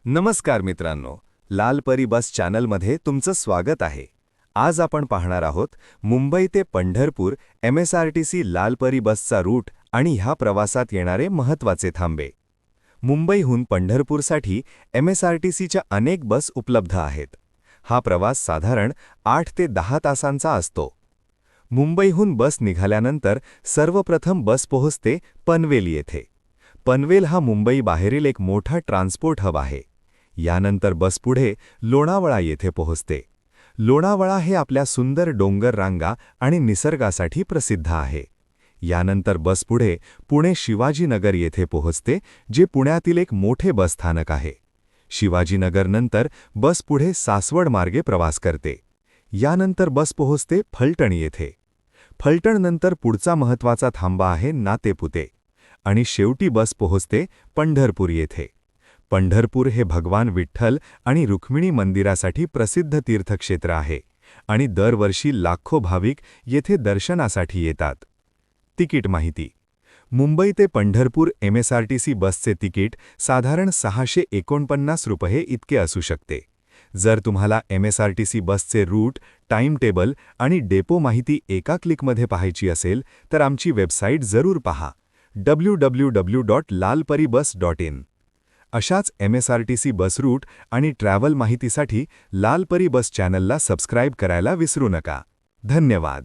नमस्कार मित्रांनो, लाल परी बस चॅनलमध्ये तुमचं स्वागत आहे. आज आपण पाहणार आहोत मुंबई ते पंढरपूर MSRTC लाल परी बसचा रूट आणि ह्या प्रवासात येणारे महत्त्वाचे थांबे. मुंबईहून पंढरपूरसाठी MSRTCच्या अनेक बस उपलब्ध आहेत. हा प्रवास साधारण 8 ते 10 तासांचा असतो. मुंबईहून बस निघाल्यानंतर सर्वप्रथम बस पोहोचते पनवेल येथे. पनवेल हा मुंबई बाहेरील एक मोठा ट्रान्सपोर्ट हब आहे. यानंतर बस पुढे लोणावळा येथे पोहोचते. लोणावळा हे आपल्या सुंदर डोंगर रांगा आणि निसर्गासाठी प्रसिद्ध आहे. यानंतर बस पुढे पुणे शिवाजीनगर येथे पोहोचते, जे पुण्यातील एक मोठे बसस्थानक आहे. शिवाजीनगरनंतर बस पुढे सासवड मार्गे प्रवास करते. यानंतर बस पोहोचते फलटण येथे. फलटणनंतर पुढचा महत्त्वाचा थांबा आहे नातेपुते. आणि शेवटी बस पोहोचते पंढरपूर येथे. पंढरपूर हे भगवान विठ्ठल आणि रुक्मिणी मंदिरासाठी प्रसिद्ध तीर्थक्षेत्र आहे आणि दरवर्षी लाखो भाविक येथे दर्शनासाठी येतात. तिकीट माहिती. मुंबई ते पंढरपूर MSRTC बसचे तिकीट साधारण 649 रुपये इतके असू शकते. जर तुम्हाला MSRTC बसचे रूट, टाइम टेबल आणि डेपो माहिती एका क्लिकमध्ये पाहायची असेल तर आमची वेबसाईट जरूर पहा www.lalparibus.in. अशाच MSRTC बस रूट आणि ट्रॅव्हल माहितीसाठी लाल परी बस चॅनलला सबस्क्राईब करायला विसरू नका. धन्यवाद.